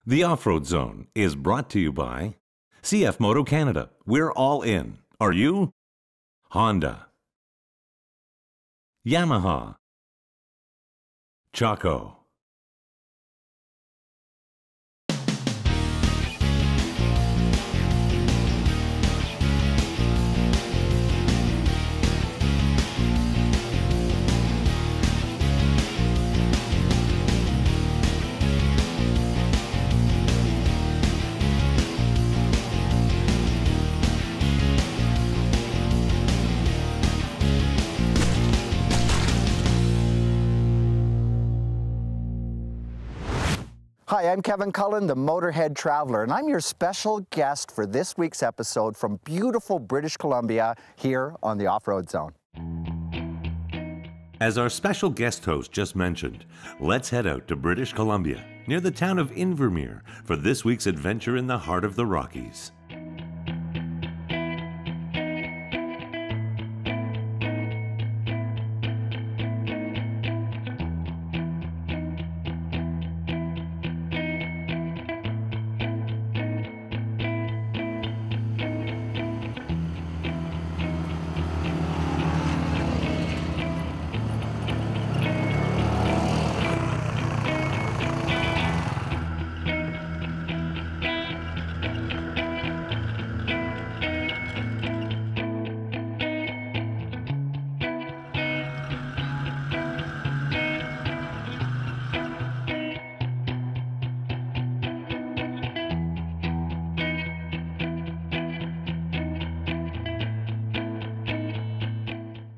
The Off-Road Zone is brought to you by CF Moto Canada. We're all in. Are you? Honda. Yamaha. Chaco. Hi, I'm Kevin Cullen, the Motorhead Traveler, and I'm your special guest for this week's episode from beautiful British Columbia here on the Off-Road Zone. As our special guest host just mentioned, let's head out to British Columbia, near the town of Invermere, for this week's adventure in the heart of the Rockies.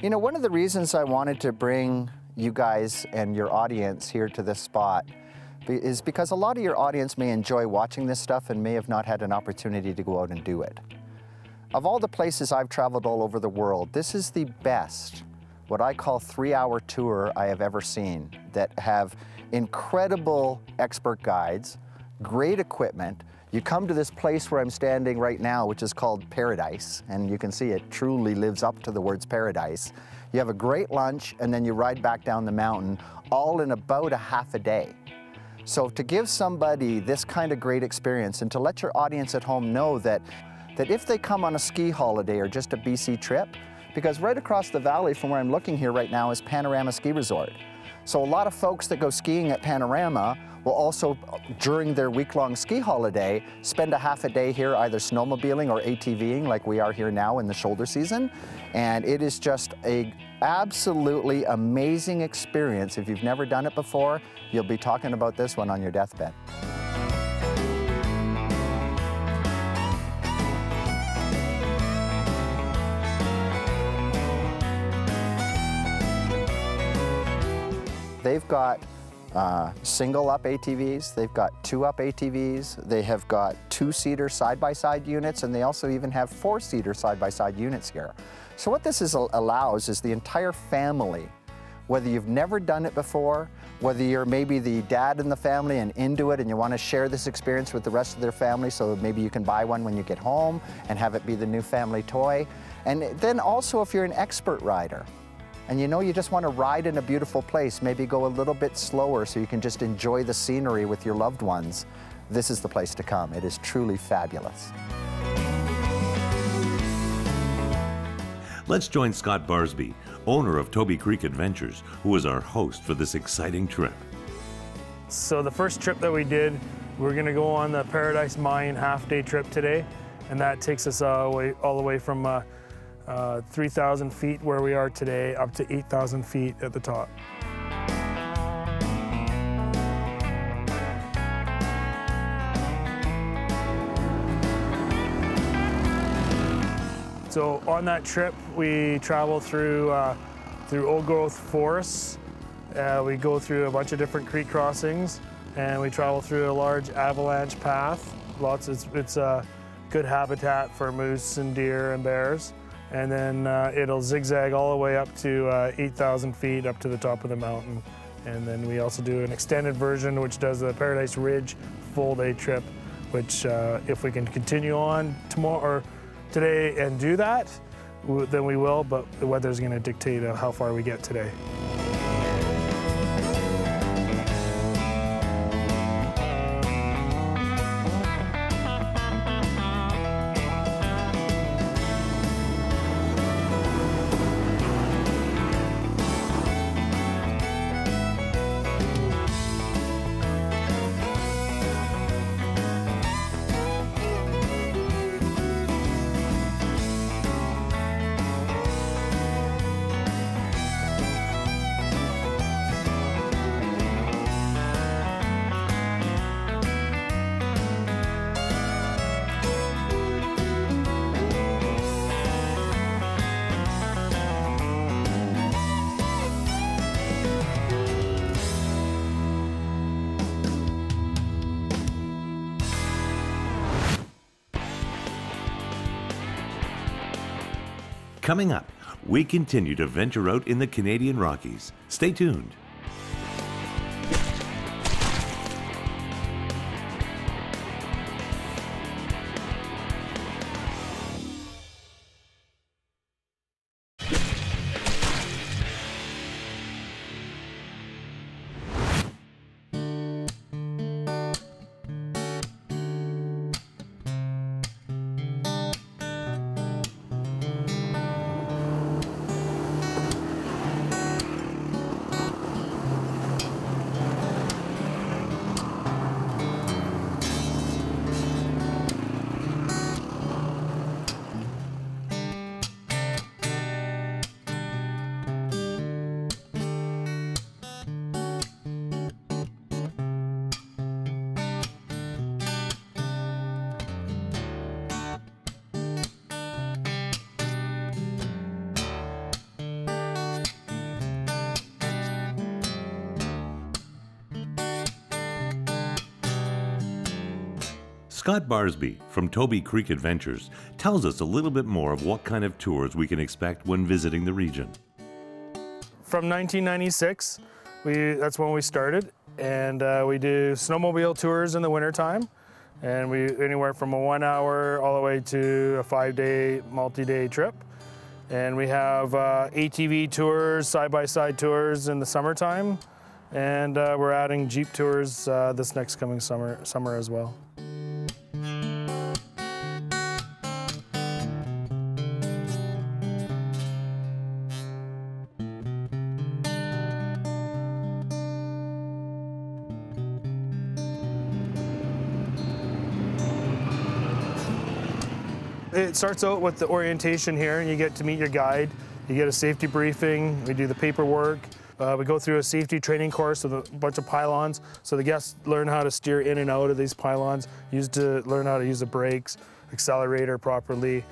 You know, one of the reasons I wanted to bring you guys and your audience here to this spot is because a lot of your audience may enjoy watching this stuff and may have not had an opportunity to go out and do it. Of all the places I've traveled all over the world, this is the best, what I call 3-hour tour I have ever seen, that have incredible expert guides, great equipment. You come to this place where I'm standing right now, which is called Paradise, and you can see it truly lives up to the words paradise. You have a great lunch, and then you ride back down the mountain, all in about a half a day. So to give somebody this kind of great experience, and to let your audience at home know that if they come on a ski holiday or just a BC trip, because right across the valley from where I'm looking here right now is Panorama Ski Resort. So a lot of folks that go skiing at Panorama will also, during their week-long ski holiday, spend a half a day here either snowmobiling or ATVing like we are here now in the shoulder season. And it is just an absolutely amazing experience. If you've never done it before, you'll be talking about this one on your deathbed. They've got single-up ATVs, they've got 2-up ATVs, they have got 2-seater side-by-side units, and they also even have 4-seater side-by-side units here. So what this allows is the entire family, whether you've never done it before, whether you're maybe the dad in the family and into it and you want to share this experience with the rest of their family, so maybe you can buy one when you get home and have it be the new family toy. And then also if you're an expert rider, and you know you just want to ride in a beautiful place, maybe go a little bit slower so you can just enjoy the scenery with your loved ones, this is the place to come. It is truly fabulous. Let's join Scott Barsby, owner of Toby Creek Adventures, who is our host for this exciting trip. So the first trip that we did, we're going to go on the Paradise Mine half-day trip today, and that takes us all the way from 3,000 feet where we are today up to 8,000 feet at the top. So on that trip we travel through old growth forests. We go through a bunch of different creek crossings, and we travel through a large avalanche path. It's a good habitat for moose and deer and bears. And then it'll zigzag all the way up to 8,000 feet up to the top of the mountain. And then we also do an extended version which does the Paradise Ridge full-day trip, which if we can continue on tomorrow or today and do that, then we will, but the weather's going to dictate how far we get today. Coming up, we continue to venture out in the Canadian Rockies. Stay tuned. Scott Barsby from Toby Creek Adventures tells us a little bit more of what kind of tours we can expect when visiting the region. From 1996, that's when we started, and we do snowmobile tours in the wintertime, and we anywhere from a 1 hour all the way to a 5-day, multi-day trip. And we have ATV tours, side-by-side tours in the summertime, and we're adding Jeep tours this next coming summer as well. It starts out with the orientation here, and you get to meet your guide. You get a safety briefing, we do the paperwork. We go through a safety training course with a bunch of pylons, so the guests learn how to steer in and out of these pylons, learn how to use the brakes, accelerator properly.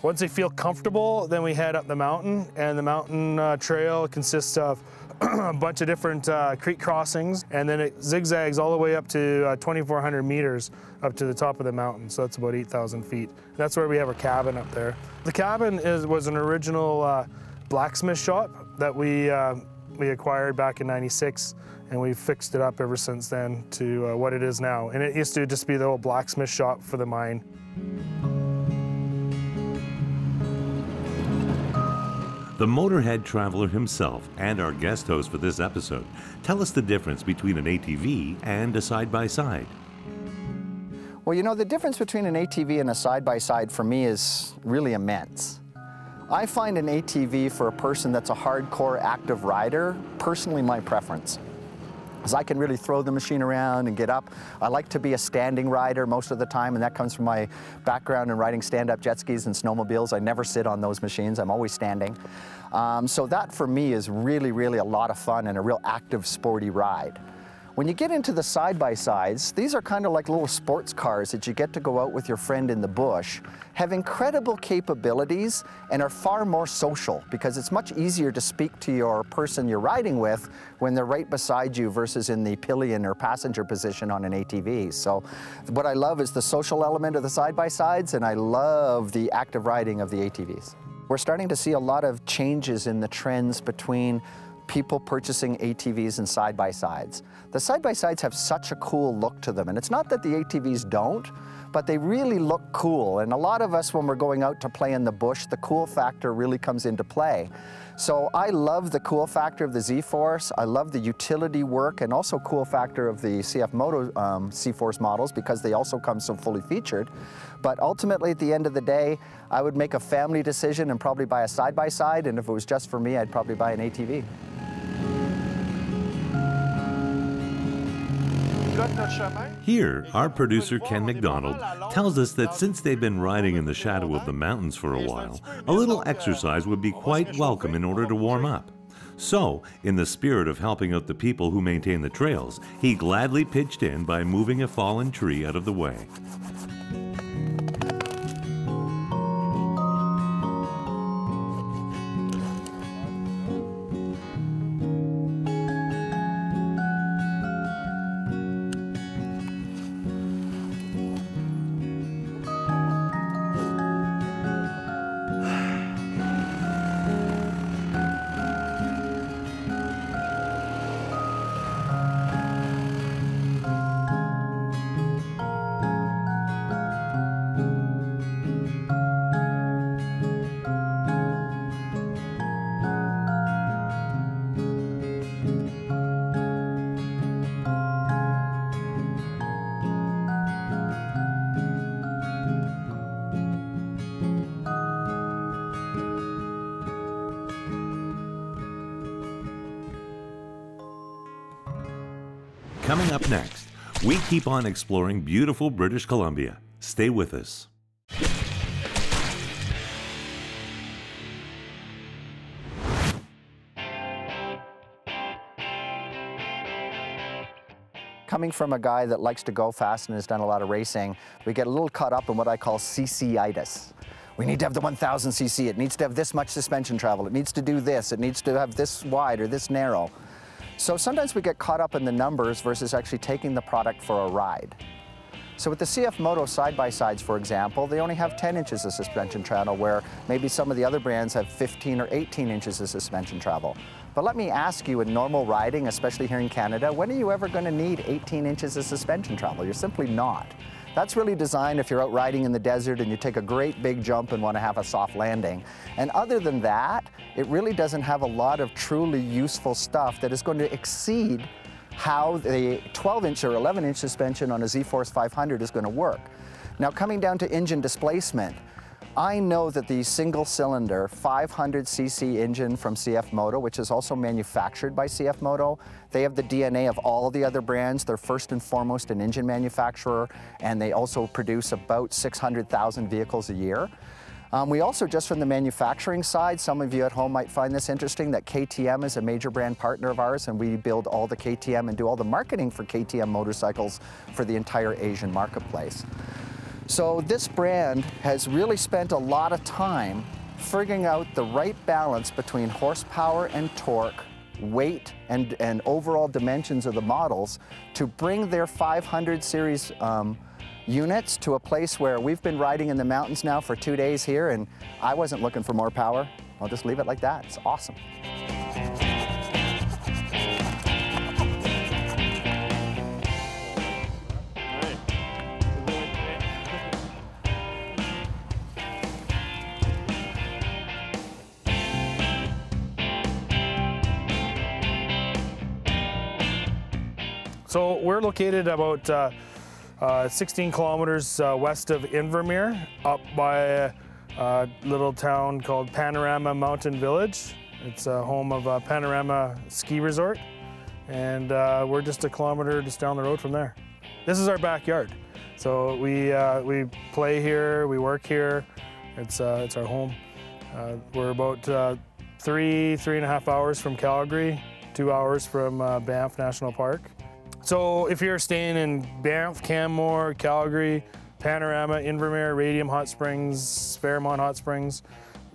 Once they feel comfortable, then we head up the mountain, and the mountain trail consists of a bunch of different creek crossings, and then it zigzags all the way up to 2,400 meters up to the top of the mountain, so that's about 8,000 feet. That's where we have our cabin up there. The cabin was an original blacksmith shop that we acquired back in '96, and we've fixed it up ever since then to what it is now. And it used to just be the old blacksmith shop for the mine. The Motorhead Traveler himself and our guest host for this episode tell us the difference between an ATV and a side-by-side. Well, you know, the difference between an ATV and a side-by-side for me is really immense. I find an ATV for a person that's a hardcore active rider, personally my preference. Because I can really throw the machine around and get up. I like to be a standing rider most of the time, and that comes from my background in riding stand-up jet skis and snowmobiles. I never sit on those machines, I'm always standing. So that for me is really, really a lot of fun and a real active, sporty ride. When you get into the side-by-sides, these are kind of like little sports cars that you get to go out with your friend in the bush, have incredible capabilities, and are far more social because it's much easier to speak to your person you're riding with when they're right beside you versus in the pillion or passenger position on an ATV. So what I love is the social element of the side-by-sides, and I love the active riding of the ATVs. We're starting to see a lot of changes in the trends between people purchasing ATVs and side-by-sides. The side-by-sides have such a cool look to them, and it's not that the ATVs don't, but they really look cool. And a lot of us, when we're going out to play in the bush, the cool factor really comes into play. So I love the cool factor of the Z-Force. I love the utility work and also cool factor of the CF Moto C-Force models because they also come so fully featured. But ultimately, at the end of the day, I would make a family decision and probably buy a side-by-side, and if it was just for me, I'd probably buy an ATV. Here, our producer Ken McDonald tells us that since they've been riding in the shadow of the mountains for a while, a little exercise would be quite welcome in order to warm up. So, in the spirit of helping out the people who maintain the trails, he gladly pitched in by moving a fallen tree out of the way. Coming up next, we keep on exploring beautiful British Columbia. Stay with us. Coming from a guy that likes to go fast and has done a lot of racing, we get a little caught up in what I call CC-itis. We need to have the 1000 cc, it needs to have this much suspension travel, it needs to do this, it needs to have this wide or this narrow. So sometimes we get caught up in the numbers versus actually taking the product for a ride. So with the CF Moto side-by-sides, for example, they only have 10 inches of suspension travel, where maybe some of the other brands have 15 or 18 inches of suspension travel. But let me ask you, in normal riding, especially here in Canada, when are you ever going to need 18 inches of suspension travel? You're simply not. That's really designed if you're out riding in the desert and you take a great big jump and want to have a soft landing. And other than that, it really doesn't have a lot of truly useful stuff that is going to exceed how the 12-inch or 11-inch suspension on a Z-Force 500 is going to work. Now, coming down to engine displacement, I know that the single-cylinder 500cc engine from CF Moto, which is also manufactured by CF Moto, they have the DNA of all the other brands. They're first and foremost an engine manufacturer, and they also produce about 600,000 vehicles a year. We also, just from the manufacturing side, some of you at home might find this interesting, that KTM is a major brand partner of ours, and we build all the KTM and do all the marketing for KTM motorcycles for the entire Asian marketplace. So this brand has really spent a lot of time figuring out the right balance between horsepower and torque, weight, and overall dimensions of the models to bring their 500 series units to a place where we've been riding in the mountains now for 2 days here, and I wasn't looking for more power. I'll just leave it like that. It's awesome. So we're located about 16 kilometers west of Invermere, up by a little town called Panorama Mountain Village. It's a home of a Panorama ski resort, and we're just a kilometer just down the road from there. This is our backyard. So we play here, we work here. It's our home. We're about 3.5 hours from Calgary, 2 hours from Banff National Park. So if you're staying in Banff, Canmore, Calgary, Panorama, Invermere, Radium Hot Springs, Fairmont Hot Springs,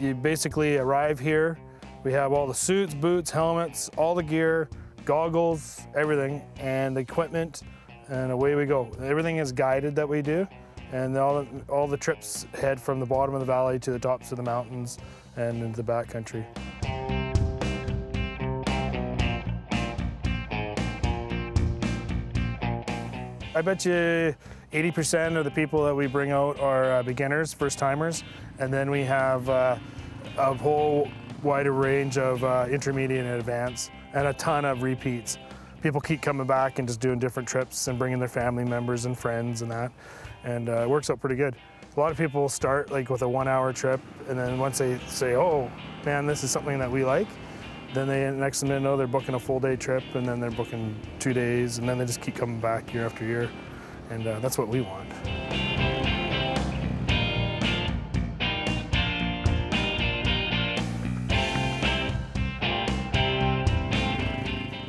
you basically arrive here. We have all the suits, boots, helmets, all the gear, goggles, everything, and the equipment, and away we go. Everything is guided that we do, and all the trips head from the bottom of the valley to the tops of the mountains and into the backcountry. I bet you 80% of the people that we bring out are beginners, first-timers, and then we have a whole wide range of intermediate and advanced, and a ton of repeats. People keep coming back and just doing different trips and bringing their family members and friends and that, and it works out pretty good. A lot of people start like with a 1-hour trip, and then once they say, oh man, this is something that we like, then next thing they know, they're booking a full-day trip, and then they're booking 2 days, and then they just keep coming back year after year, and that's what we want.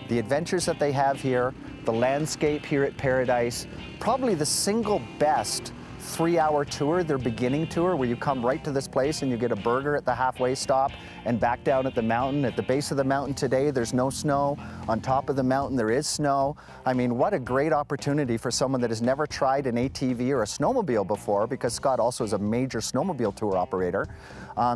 The adventures that they have here, the landscape here at Paradise, probably the single best 3-hour tour, their beginning tour, where you come right to this place and you get a burger at the halfway stop and back down at the mountain. At the base of the mountain today, there's no snow. On top of the mountain, there is snow. I mean, what a great opportunity for someone that has never tried an ATV or a snowmobile before, because Scott also is a major snowmobile tour operator,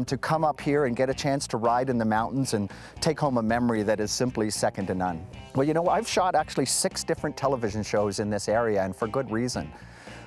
to come up here and get a chance to ride in the mountains and take home a memory that is simply second to none. Well, you know, I've shot actually 6 different television shows in this area, and for good reason.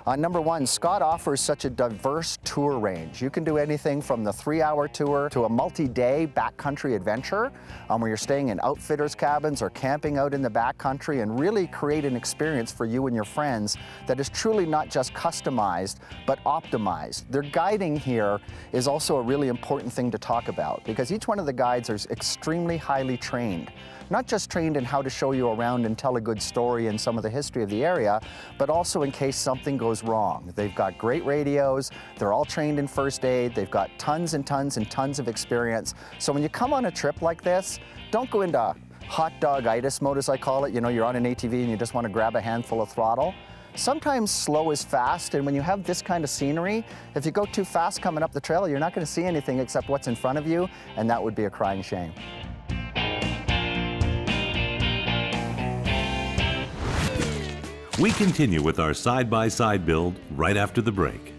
Number one, Scott offers such a diverse tour range. You can do anything from the 3-hour tour to a multi-day backcountry adventure where you're staying in outfitters' cabins or camping out in the backcountry and really create an experience for you and your friends that is truly not just customized, but optimized. Their guiding here is also a really important thing to talk about because each one of the guides is extremely highly trained. Not just trained in how to show you around and tell a good story and some of the history of the area, but also in case something goes wrong. They've got great radios, they're all trained in first aid, they've got tons and tons and tons of experience. So when you come on a trip like this, don't go into hot dog-itis mode, as I call it. You know, you're on an ATV and you just want to grab a handful of throttle. Sometimes slow is fast, and when you have this kind of scenery, if you go too fast coming up the trail, you're not going to see anything except what's in front of you, and that would be a crying shame. We continue with our side-by-side build right after the break.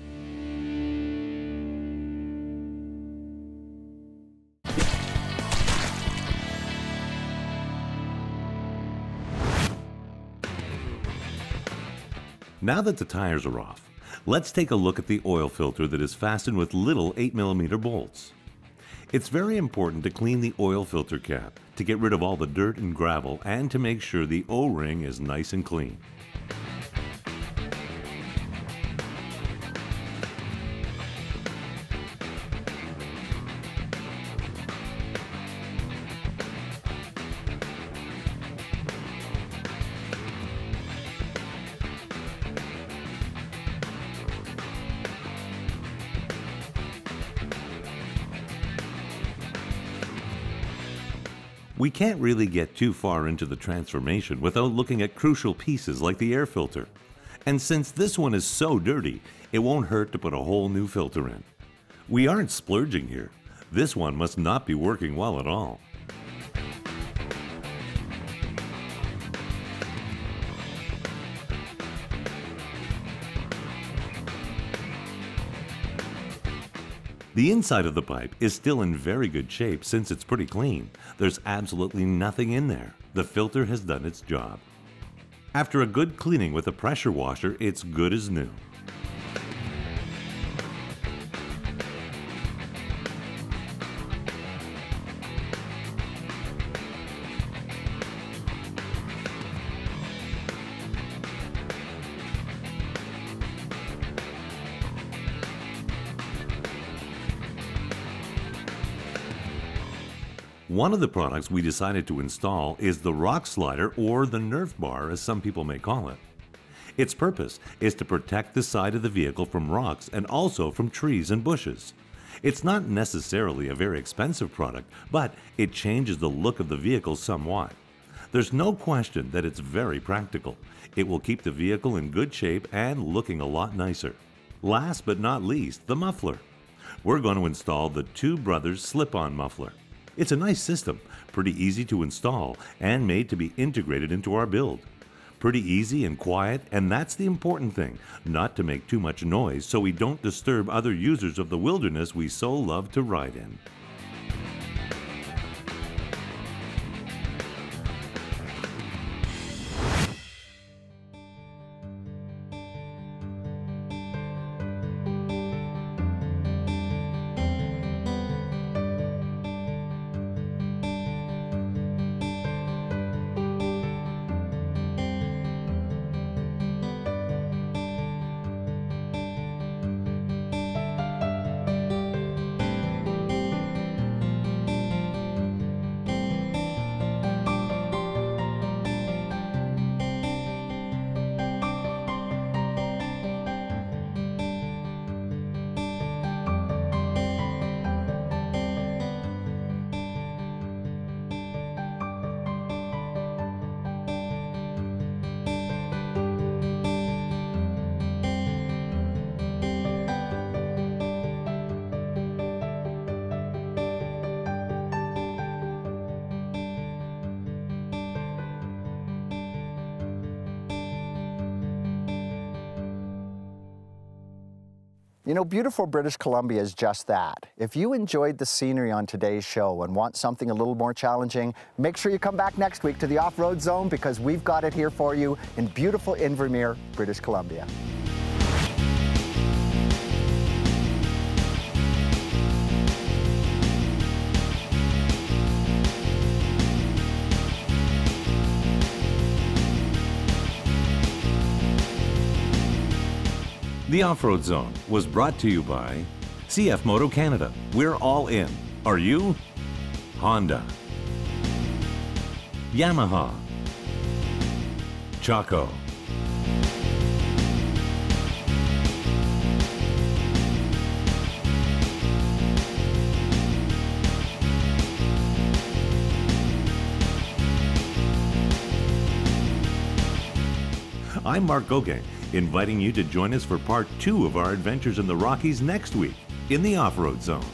Now that the tires are off, let's take a look at the oil filter that is fastened with little 8mm bolts. It's very important to clean the oil filter cap to get rid of all the dirt and gravel and to make sure the O-ring is nice and clean. We can't really get too far into the transformation without looking at crucial pieces like the air filter. And since this one is so dirty, it won't hurt to put a whole new filter in. We aren't splurging here. This one must not be working well at all. The inside of the pipe is still in very good shape since it's pretty clean. There's absolutely nothing in there. The filter has done its job. After a good cleaning with a pressure washer, it's good as new. One of the products we decided to install is the rock slider, or the Nerf bar as some people may call it. Its purpose is to protect the side of the vehicle from rocks and also from trees and bushes. It's not necessarily a very expensive product, but it changes the look of the vehicle somewhat. There's no question that it's very practical. It will keep the vehicle in good shape and looking a lot nicer. Last but not least, the muffler. We're going to install the Two Brothers slip-on muffler. It's a nice system, pretty easy to install, and made to be integrated into our build. Pretty easy and quiet, and that's the important thing, not to make too much noise so we don't disturb other users of the wilderness we so love to ride in. You know, beautiful British Columbia is just that. If you enjoyed the scenery on today's show and want something a little more challenging, make sure you come back next week to the Off-Road Zone because we've got it here for you in beautiful Invermere, British Columbia. The Off-Road Zone was brought to you by CF Moto Canada. We're all in. Are you? Honda. Yamaha. Chaco. I'm Mark Gogue, inviting you to join us for part 2 of our adventures in the Rockies next week in the Off-Road Zone.